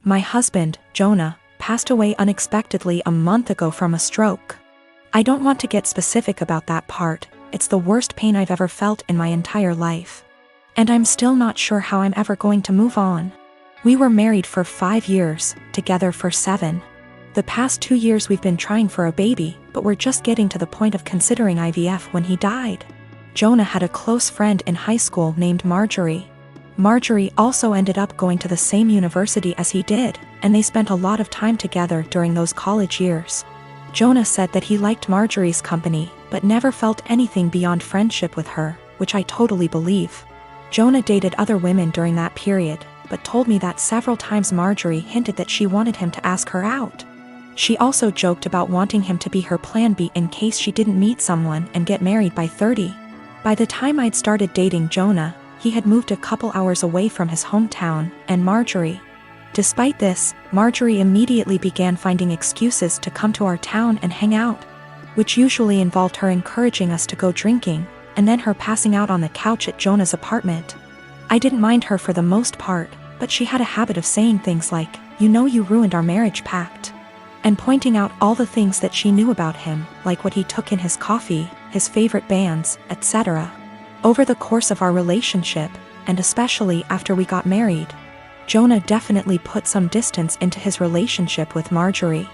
My husband, Jonah, passed away unexpectedly a month ago from a stroke. I don't want to get specific about that part, it's the worst pain I've ever felt in my entire life. And I'm still not sure how I'm ever going to move on. We were married for 5 years, together for 7. The past 2 years we've been trying for a baby, but we're just getting to the point of considering IVF when he died. Jonah had a close friend in high school named Marjorie. Marjorie also ended up going to the same university as he did, and they spent a lot of time together during those college years. Jonah said that he liked Marjorie's company, but never felt anything beyond friendship with her, which I totally believe. Jonah dated other women during that period, but told me that several times Marjorie hinted that she wanted him to ask her out. She also joked about wanting him to be her plan B in case she didn't meet someone and get married by 30. By the time I'd started dating Jonah, he had moved a couple hours away from his hometown, and Marjorie. Despite this, Marjorie immediately began finding excuses to come to our town and hang out, which usually involved her encouraging us to go drinking, and then her passing out on the couch at Jonah's apartment. I didn't mind her for the most part, but she had a habit of saying things like, "You know you ruined our marriage pact," and pointing out all the things that she knew about him, like what he took in his coffee, his favorite bands, etc. Over the course of our relationship, and especially after we got married, Jonah definitely put some distance into his relationship with Marjorie.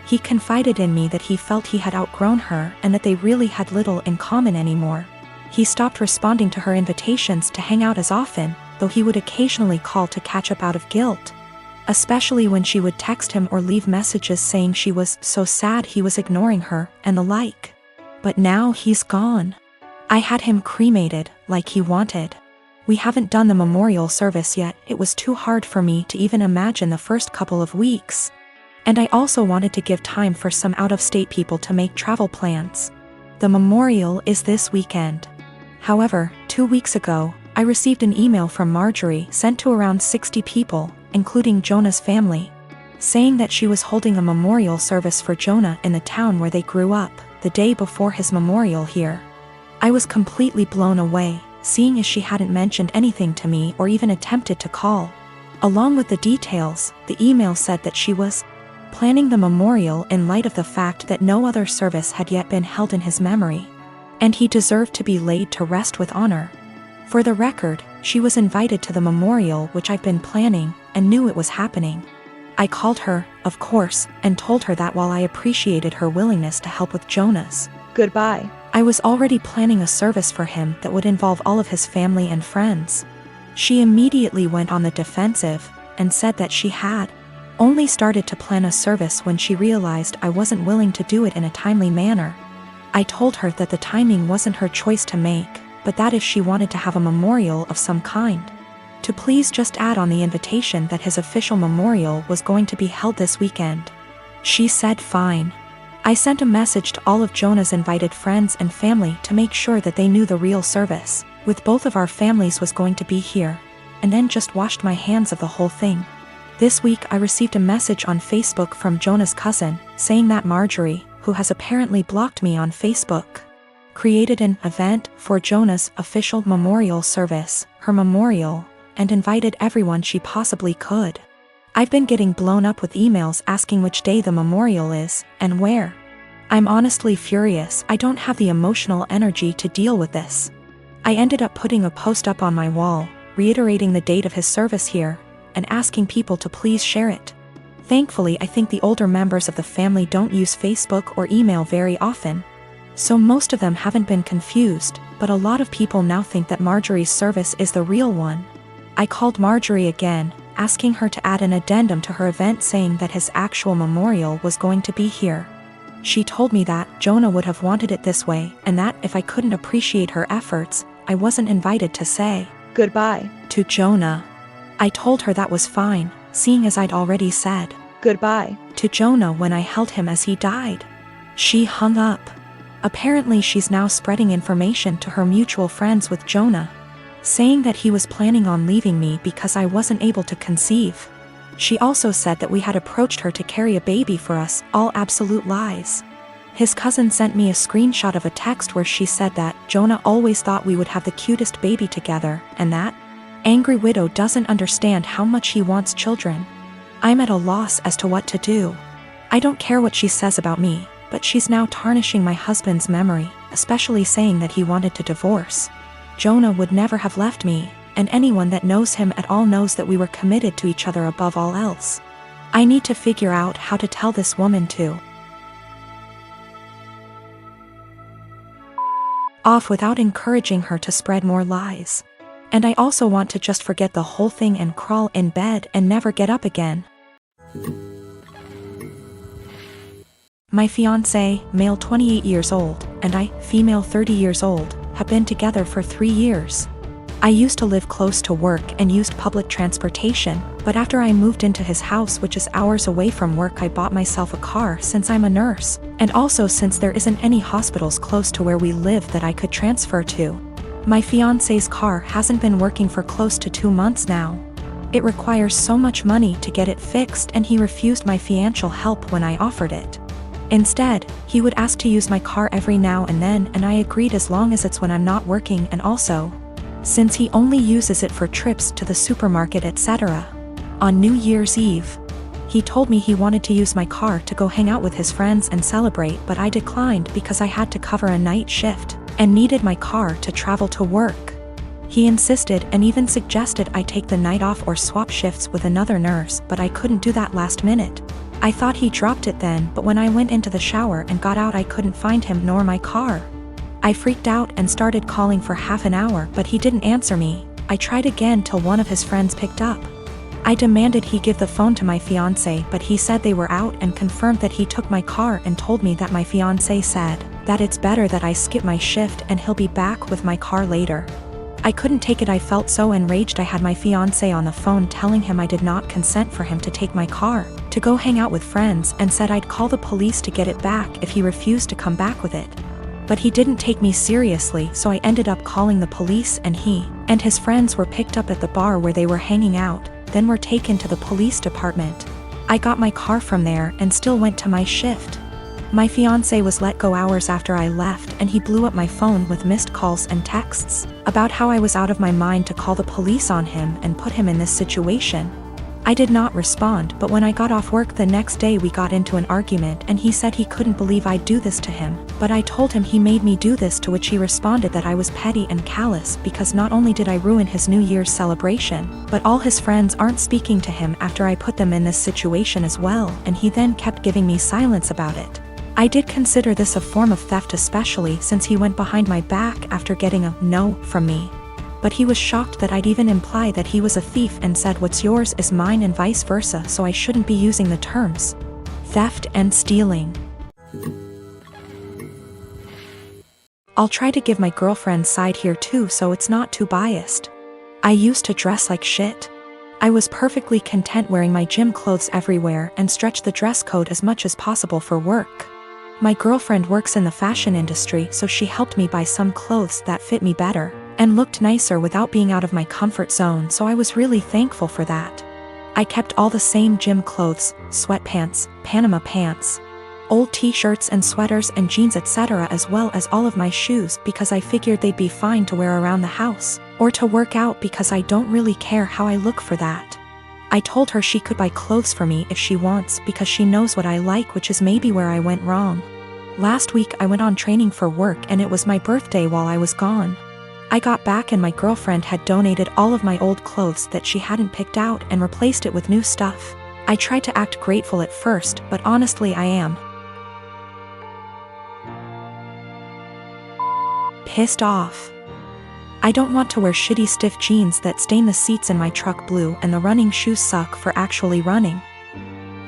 He confided in me that he felt he had outgrown her and that they really had little in common anymore. He stopped responding to her invitations to hang out as often, though he would occasionally call to catch up out of guilt, especially when she would text him or leave messages saying she was so sad he was ignoring her and the like. But now he's gone. I had him cremated, like he wanted. We haven't done the memorial service yet, it was too hard for me to even imagine the first couple of weeks. And I also wanted to give time for some out-of-state people to make travel plans. The memorial is this weekend. However, 2 weeks ago, I received an email from Marjorie sent to around 60 people, including Jonah's family, saying that she was holding a memorial service for Jonah in the town where they grew up, the day before his memorial here. I was completely blown away, seeing as she hadn't mentioned anything to me or even attempted to call. Along with the details, the email said that she was planning the memorial in light of the fact that no other service had yet been held in his memory, and he deserved to be laid to rest with honor. For the record, she was invited to the memorial which I've been planning and knew it was happening. I called her, of course, and told her that while I appreciated her willingness to help with Jonah's goodbye, I was already planning a service for him that would involve all of his family and friends. She immediately went on the defensive and said that she had only started to plan a service when she realized I wasn't willing to do it in a timely manner. I told her that the timing wasn't her choice to make, but that if she wanted to have a memorial of some kind, to please just add on the invitation that his official memorial was going to be held this weekend. She said fine. I sent a message to all of Jonah's invited friends and family to make sure that they knew the real service, with both of our families, was going to be here, and then just washed my hands of the whole thing. This week I received a message on Facebook from Jonah's cousin, saying that Marjorie, who has apparently blocked me on Facebook, created an event for Jonah's official memorial service, her memorial, and invited everyone she possibly could. I've been getting blown up with emails asking which day the memorial is, and where. I'm honestly furious. I don't have the emotional energy to deal with this. I ended up putting a post up on my wall, reiterating the date of his service here, and asking people to please share it. Thankfully, I think the older members of the family don't use Facebook or email very often, so most of them haven't been confused, but a lot of people now think that Marjorie's service is the real one. I called Marjorie again, asking her to add an addendum to her event saying that his actual memorial was going to be here. She told me that Jonah would have wanted it this way, and that if I couldn't appreciate her efforts, I wasn't invited to say goodbye to Jonah. I told her that was fine, seeing as I'd already said goodbye to Jonah when I held him as he died. She hung up. Apparently she's now spreading information to her mutual friends with Jonah, saying that he was planning on leaving me because I wasn't able to conceive. She also said that we had approached her to carry a baby for us, all absolute lies. His cousin sent me a screenshot of a text where she said that Jonah always thought we would have the cutest baby together, and that angry widow doesn't understand how much he wants children. I'm at a loss as to what to do. I don't care what she says about me, but she's now tarnishing my husband's memory, especially saying that he wanted to divorce. Jonah would never have left me, and anyone that knows him at all knows that we were committed to each other above all else. I need to figure out how to tell this woman to off without encouraging her to spread more lies. And I also want to just forget the whole thing and crawl in bed and never get up again. My fiancé, male 28 years old, and I, female 30 years old, have been together for 3 years. I used to live close to work and used public transportation, but after I moved into his house, which is hours away from work, I bought myself a car since I'm a nurse, and also since there isn't any hospitals close to where we live that I could transfer to. My fiancé's car hasn't been working for close to 2 months now. It requires so much money to get it fixed, and he refused my financial help when I offered it. Instead, he would ask to use my car every now and then, and I agreed as long as it's when I'm not working, and also, since he only uses it for trips to the supermarket, etc. On New Year's Eve, he told me he wanted to use my car to go hang out with his friends and celebrate, but I declined because I had to cover a night shift and needed my car to travel to work. He insisted and even suggested I take the night off or swap shifts with another nurse, but I couldn't do that last minute. I thought he dropped it then, but when I went into the shower and got out, I couldn't find him nor my car. I freaked out and started calling for half an hour, but he didn't answer me. I tried again till one of his friends picked up. I demanded he give the phone to my fiancé, but he said they were out and confirmed that he took my car and told me that my fiancé said that it's better that I skip my shift and he'll be back with my car later. I couldn't take it. I felt so enraged. I had my fiancé on the phone telling him I did not consent for him to take my car to go hang out with friends, and said I'd call the police to get it back if he refused to come back with it. But he didn't take me seriously, so I ended up calling the police, and he and his friends were picked up at the bar where they were hanging out, then were taken to the police department. I got my car from there and still went to my shift. My fiancé was let go hours after I left, and he blew up my phone with missed calls and texts about how I was out of my mind to call the police on him and put him in this situation. I did not respond, but when I got off work the next day, we got into an argument, and he said he couldn't believe I'd do this to him, but I told him he made me do this, to which he responded that I was petty and callous because not only did I ruin his New Year's celebration, but all his friends aren't speaking to him after I put them in this situation as well, and he then kept giving me silence about it. I did consider this a form of theft, especially since he went behind my back after getting a no from me. But he was shocked that I'd even imply that he was a thief and said what's yours is mine and vice versa, so I shouldn't be using the terms theft and stealing. I'll try to give my girlfriend's side here too, so it's not too biased. I used to dress like shit. I was perfectly content wearing my gym clothes everywhere and stretched the dress code as much as possible for work. My girlfriend works in the fashion industry, so she helped me buy some clothes that fit me better and looked nicer without being out of my comfort zone, so I was really thankful for that. I kept all the same gym clothes, sweatpants, Panama pants, old t-shirts and sweaters and jeans, etc., as well as all of my shoes, because I figured they'd be fine to wear around the house or to work out, because I don't really care how I look for that. I told her she could buy clothes for me if she wants, because she knows what I like, which is maybe where I went wrong. Last week I went on training for work, and it was my birthday while I was gone. I got back and my girlfriend had donated all of my old clothes that she hadn't picked out and replaced it with new stuff. I tried to act grateful at first, but honestly I am pissed off. I don't want to wear shitty stiff jeans that stain the seats in my truck blue, and the running shoes suck for actually running.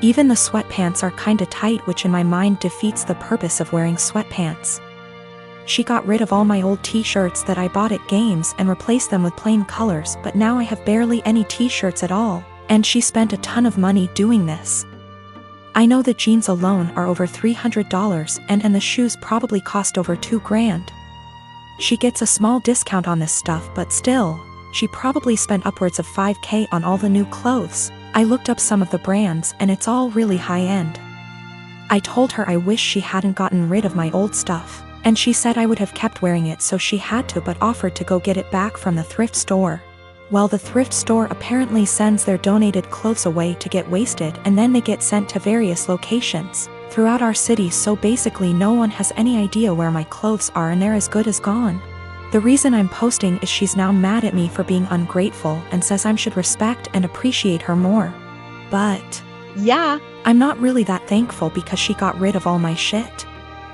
Even the sweatpants are kinda tight, which in my mind defeats the purpose of wearing sweatpants. She got rid of all my old t-shirts that I bought at games and replaced them with plain colors, but now I have barely any t-shirts at all, and she spent a ton of money doing this. I know the jeans alone are over $300, and the shoes probably cost over $2,000. She gets a small discount on this stuff, but still, she probably spent upwards of $5,000 on all the new clothes. I looked up some of the brands, and it's all really high-end. I told her I wish she hadn't gotten rid of my old stuff, and she said I would have kept wearing it, so she had to, but offered to go get it back from the thrift store. Well, the thrift store apparently sends their donated clothes away to get wasted, and then they get sent to various locations throughout our city, so basically no one has any idea where my clothes are and they're as good as gone. The reason I'm posting is she's now mad at me for being ungrateful and says I should respect and appreciate her more. But yeah, I'm not really that thankful because she got rid of all my shit.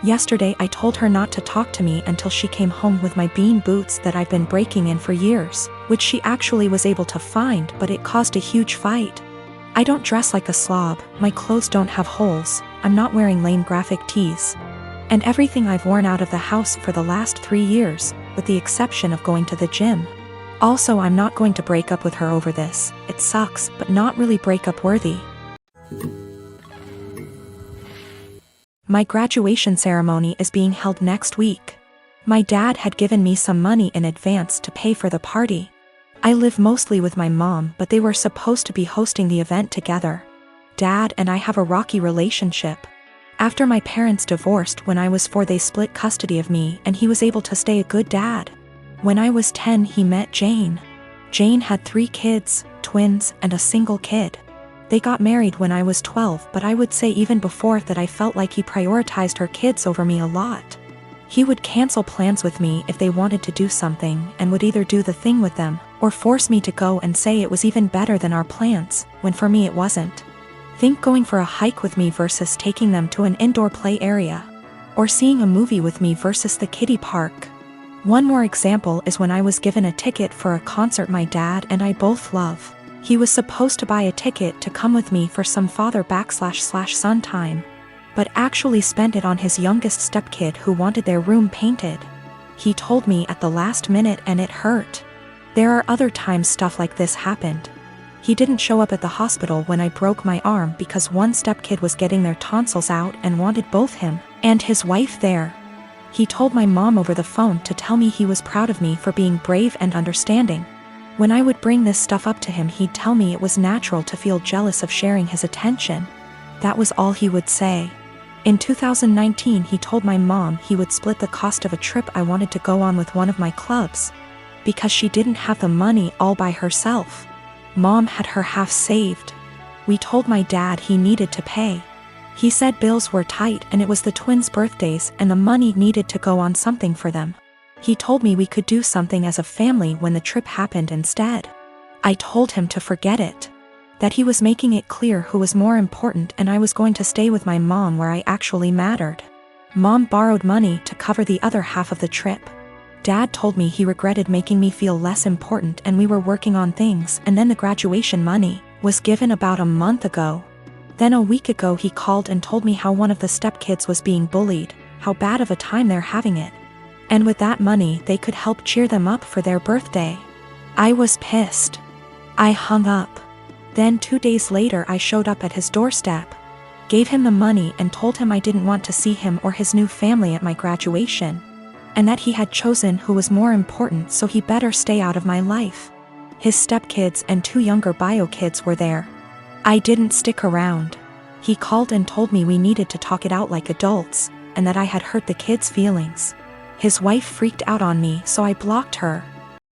Yesterday I told her not to talk to me until she came home with my bean boots that I've been breaking in for years, which she actually was able to find, but it caused a huge fight. I don't dress like a slob, my clothes don't have holes, I'm not wearing lame graphic tees. And everything I've worn out of the house for the last 3 years, with the exception of going to the gym. Also, I'm not going to break up with her over this. It sucks, but not really breakup worthy. My graduation ceremony is being held next week. My dad had given me some money in advance to pay for the party. I live mostly with my mom, but they were supposed to be hosting the event together. Dad and I have a rocky relationship. After my parents divorced when I was 4, they split custody of me, and he was able to stay a good dad. When I was 10, he met Jane. Jane had 3 kids, twins, and a single kid. They got married when I was 12, but I would say even before that I felt like he prioritized her kids over me a lot. He would cancel plans with me if they wanted to do something, and would either do the thing with them, or force me to go and say it was even better than our plans, when for me it wasn't. Think going for a hike with me versus taking them to an indoor play area. Or seeing a movie with me versus the kiddie park. One more example is when I was given a ticket for a concert my dad and I both love. He was supposed to buy a ticket to come with me for some father/son time, but actually spent it on his youngest stepkid who wanted their room painted. He told me at the last minute and it hurt. There are other times stuff like this happened. He didn't show up at the hospital when I broke my arm because one stepkid was getting their tonsils out and wanted both him and his wife there. He told my mom over the phone to tell me he was proud of me for being brave and understanding. When I would bring this stuff up to him, he'd tell me it was natural to feel jealous of sharing his attention. That was all he would say. In 2019, he told my mom he would split the cost of a trip I wanted to go on with one of my clubs, because she didn't have the money all by herself. Mom had her half saved. We told my dad he needed to pay. He said bills were tight and it was the twins' birthdays and the money needed to go on something for them. He told me we could do something as a family when the trip happened instead. I told him to forget it. That he was making it clear who was more important and I was going to stay with my mom where I actually mattered. Mom borrowed money to cover the other half of the trip. Dad told me he regretted making me feel less important and we were working on things, and then the graduation money was given about a month ago. Then a week ago he called and told me how one of the stepkids was being bullied, how bad of a time they're having it. And with that money they could help cheer them up for their birthday. I was pissed. I hung up. Then 2 days later I showed up at his doorstep, gave him the money and told him I didn't want to see him or his new family at my graduation, and that he had chosen who was more important, so he better stay out of my life. His stepkids and 2 younger bio kids were there. I didn't stick around. He called and told me we needed to talk it out like adults, and that I had hurt the kids' feelings. His wife freaked out on me, so I blocked her,